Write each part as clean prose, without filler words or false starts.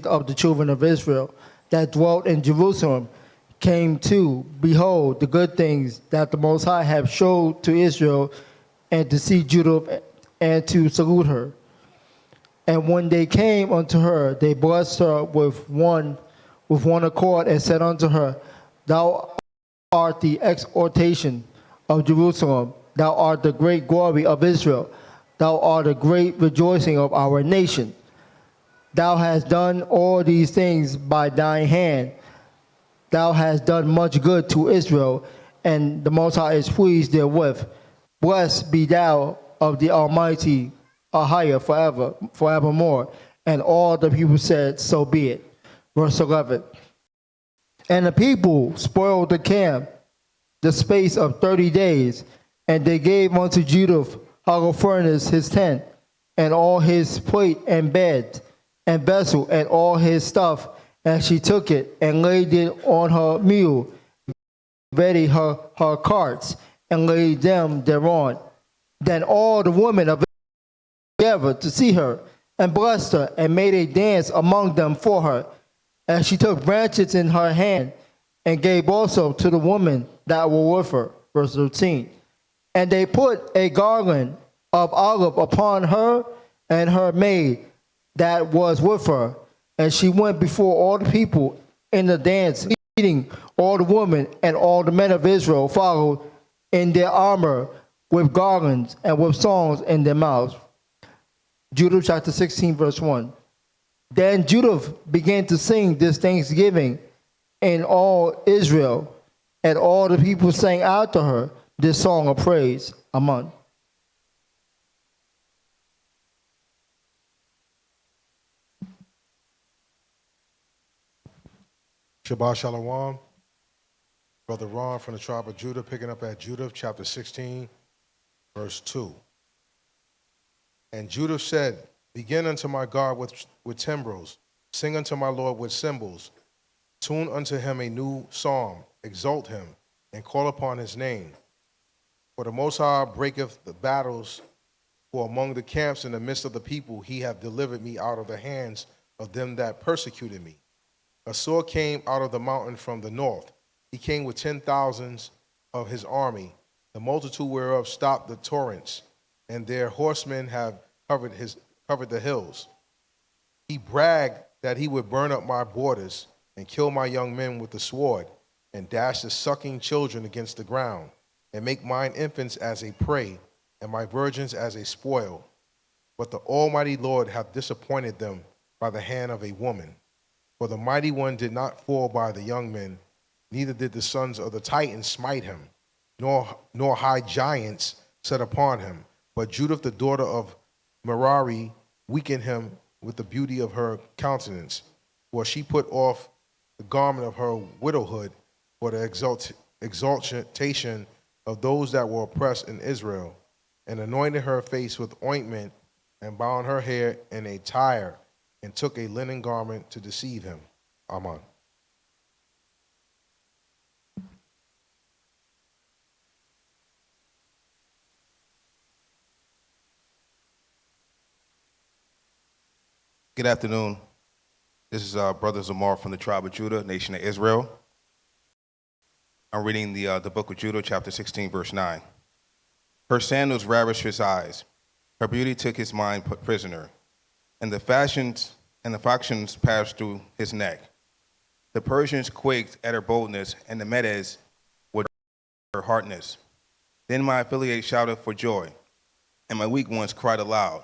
of the children of Israel that dwelt in Jerusalem came to behold the good things that the Most High have showed to Israel, and to see Judah and to salute her. And when they came unto her, they blessed her with one accord, and said unto her, Thou art the exaltation of Jerusalem, thou art the great glory of Israel, thou art the great rejoicing of our nation. Thou hast done all these things by thine hand. Thou hast done much good to Israel, and the Most High is pleased therewith. Blessed be thou of the Almighty, Ahijah, forevermore. And all the people said, So be it. Verse 11. And the people spoiled the camp the space of 30 days, and they gave unto Judah Holofernes his tent, and all his plate and bed and vessel, and all his stuff. And she took it and laid it on her mule, ready her carts, and laid them thereon. Then all the women of Israel gathered to see her, and blessed her, and made a dance among them for her. And she took branches in her hand, and gave also to the women that were with her. Verse 13. And they put a garland of olive upon her and her maid that was with her. And she went before all the people in the dance, leading all the women, and all the men of Israel followed in their armor with garlands and with songs in their mouths. Judah chapter 16, verse 1. Then Judah began to sing this thanksgiving in all Israel, and all the people sang after her this song of praise. Amen. Shabbat Shalom. Brother Ron from the tribe of Judah, picking up at Judah chapter 16, verse 2. And Judah said, Begin unto my God with timbrels, sing unto my Lord with cymbals, tune unto him a new psalm, exalt him, and call upon his name. For the Most High breaketh the battles, for among the camps in the midst of the people he hath delivered me out of the hands of them that persecuted me. A sword came out of the mountain from the north. He came with 10,000s of his army, the multitude whereof stopped the torrents, and their horsemen have covered the hills. He bragged that he would burn up my borders and kill my young men with the sword, and dash the sucking children against the ground, and make mine infants as a prey, and my virgins as a spoil. But the Almighty Lord hath disappointed them by the hand of a woman. For the mighty one did not fall by the young men, neither did the sons of the Titans smite him, nor high giants set upon him. But Judith, the daughter of Merari, weakened him with the beauty of her countenance, for she put off the garment of her widowhood for the exaltation of those that were oppressed in Israel, and anointed her face with ointment, and bound her hair in a tire, and took a linen garment to deceive him. Amen. Good afternoon. This is Brother Zamar from the tribe of Judah, nation of Israel. I'm reading the book of Judah, chapter 16, verse 9. Her sandals ravished his eyes. Her beauty took his mind prisoner. And the factions passed through his neck. The Persians quaked at her boldness, and the Medes were her hardness. Then my affiliates shouted for joy, and my weak ones cried aloud,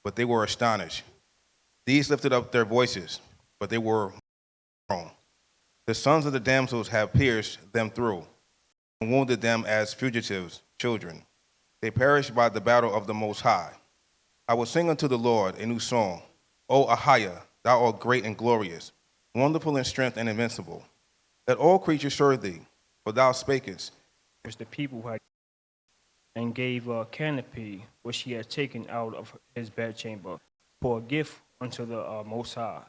but they were astonished. These lifted up their voices, but they were wrong. The sons of the damsels have pierced them through, and wounded them as fugitives, children. They perished by the battle of the Most High. I will sing unto the Lord a new song. O Ahijah, thou art great and glorious, wonderful in strength and invincible. Let all creatures serve thee, for thou spakest. Which the people had, and gave a canopy which he had taken out of his bedchamber for a gift unto the Most High.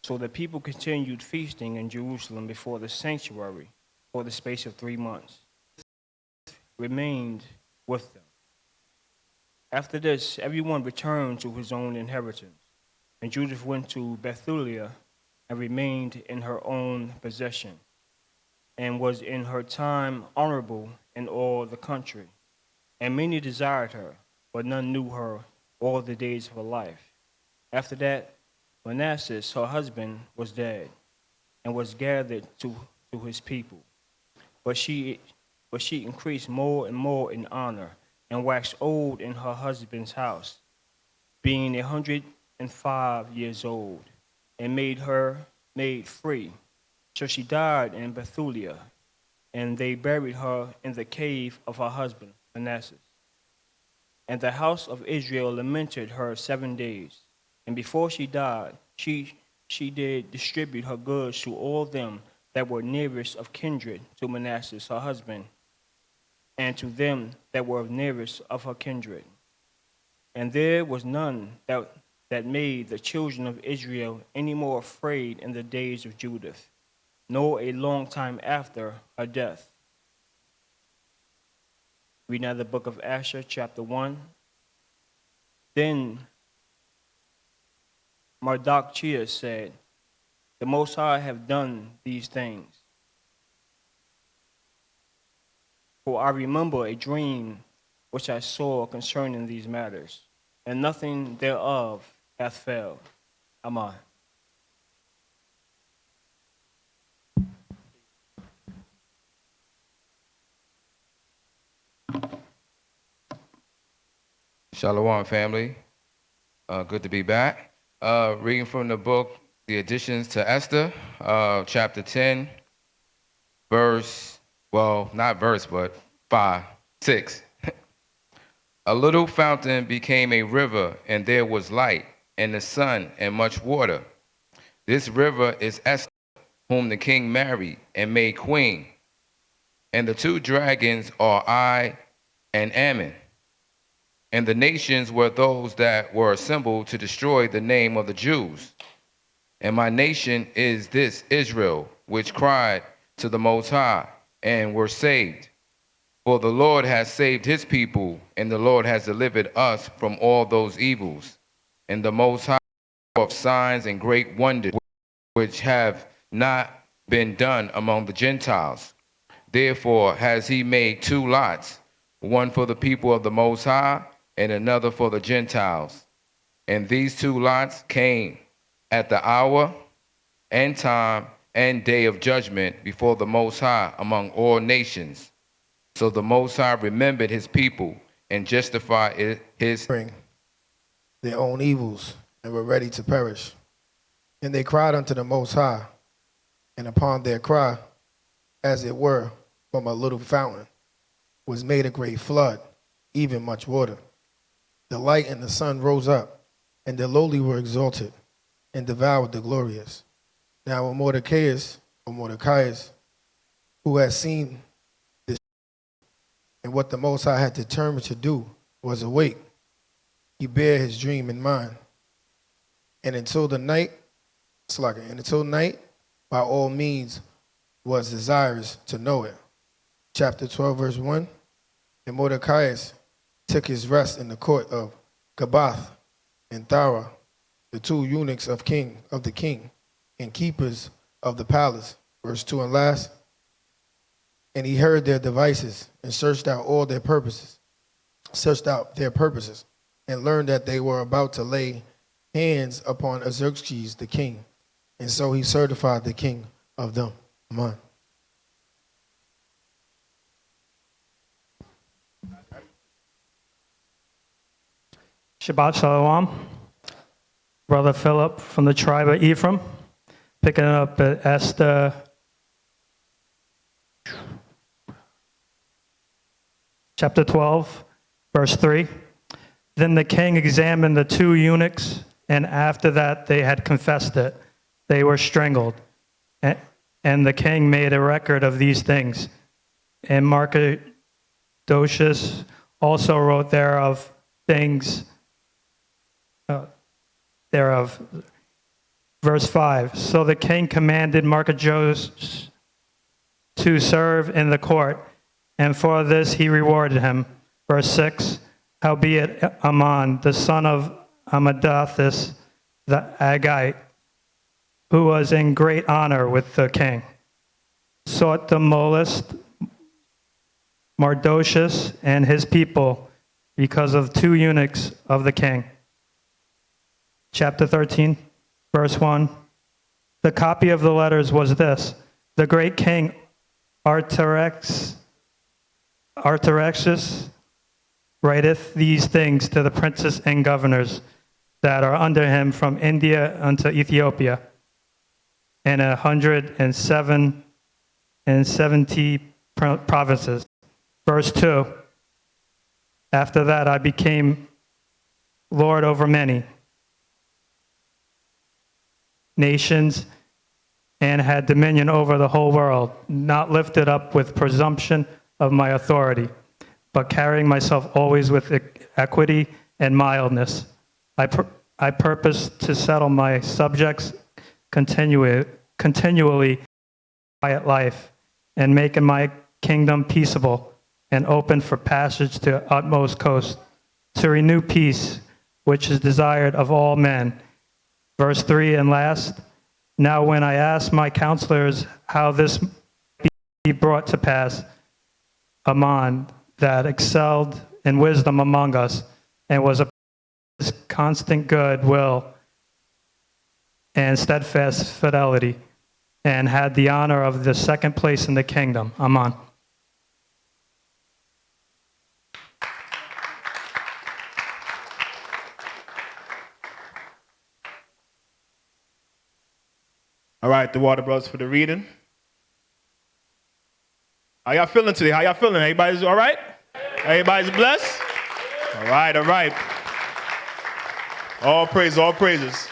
So the people continued feasting in Jerusalem before the sanctuary for the space of 3 months. Remained with them. After this, everyone returned to his own inheritance. And Judith went to Bethulia and remained in her own possession, and was in her time honorable in all the country. And many desired her, but none knew her all the days of her life. After that, Manasseh, her husband, was dead, and was gathered to his people. But she increased more and more in honor, and waxed old in her husband's house, being 105 years old, and made free. So she died in Bethulia, and they buried her in the cave of her husband Manasseh. And the house of Israel lamented her 7 days. And before she died, she did distribute her goods to all them that were nearest of kindred to Manasseh her husband, and to them that were nearest of her kindred. And there was none that made the children of Israel any more afraid in the days of Judith, nor a long time after her death. Read now the book of Asher, chapter 1. Then Mardochai said, "The Most High have done these things. For I remember a dream which I saw concerning these matters, and nothing thereof hath failed." Amen. Shalom, family. Good to be back. Reading from the book, The Additions to Esther, chapter 10, but 6. A little fountain became a river, and there was light, and the sun, and much water. This river is Esther, whom the king married and made queen. And the two dragons are I and Ammon. And the nations were those that were assembled to destroy the name of the Jews. And my nation is this Israel, which cried to the Most High, and were saved. For the Lord has saved his people, and the Lord has delivered us from all those evils. And the Most High of signs and great wonders, which have not been done among the Gentiles. Therefore has he made 2 lots, one for the people of the Most High, and another for the Gentiles. And these 2 lots came at the hour and time and day of judgment before the Most High among all nations. So the Most High remembered his people and justified his their own evils, and were ready to perish. And they cried unto the Most High, and upon their cry, as it were from a little fountain, was made a great flood, even much water. The light and the sun rose up, and the lowly were exalted, and devoured the glorious. Now when Mordecai, who had seen this, and what the Most High had determined to do, was awake, he bare his dream in mind. And until night, by all means, was desirous to know it. Chapter 12, verse 1. And Mordecai took his rest in the court of Gabar and Thara, the 2 eunuchs of the king, and keepers of the palace. Verse 2 and last. And he heard their devices, and searched out their purposes, and learned that they were about to lay hands upon Xerxes the king. And so he certified the king of them. Amen. Shabbat Shalom. Brother Philip from the tribe of Ephraim, picking up at Esther chapter 12, verse 3. Then the king examined the 2 eunuchs, and after that they had confessed it, they were strangled. And the king made a record of these things. And Mardochai also wrote thereof things thereof. Verse 5. So the king commanded Mardochai to serve in the court, and for this he rewarded him. Verse 6. Howbeit Aman, the son of Amadatha, the Agite, who was in great honor with the king, sought to molest Mardochus and his people because of 2 eunuchs of the king. Chapter 13, verse 1. The copy of the letters was this: the great king Artaxerxes writeth these things to the princes and governors that are under him from India unto Ethiopia, and 170 provinces. Verse 2. After that I became Lord over many nations, and had dominion over the whole world, not lifted up with presumption of my authority, but carrying myself always with equity and mildness. I purpose to settle my subjects continually quiet life, and making my kingdom peaceable and open for passage to utmost coast, to renew peace, which is desired of all men. Verse 3 and last. Now when I asked my counselors how this be brought to pass, Ammon, that excelled in wisdom among us, and was a constant good will and steadfast fidelity, and had the honor of the 2nd place in the kingdom. Ammon. All right, the water brothers for the reading. How y'all feeling today? How y'all feeling? Everybody's all right? Everybody's blessed? All right, all right. All praise, all praises.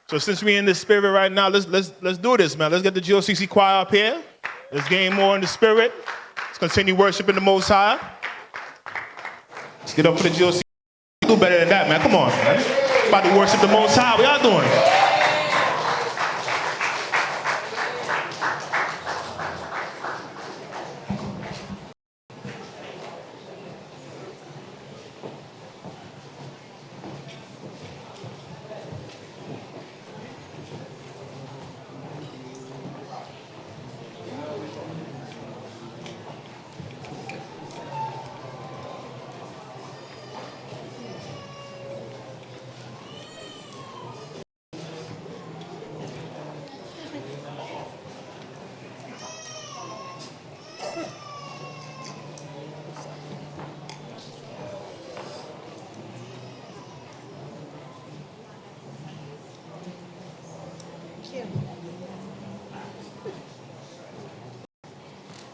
So since we're in the spirit right now, let's do this, man. Let's get the G.O.C.C choir up here. Let's gain more in the spirit. Let's continue worshiping the Most High. Let's get up for the G.O.C.C. Do better than that, man. Come on, man. About to worship the Most High. What y'all doing?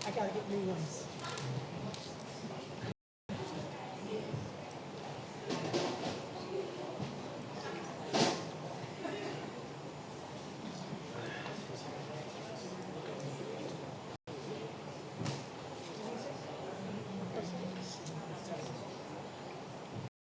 I gotta get new ones.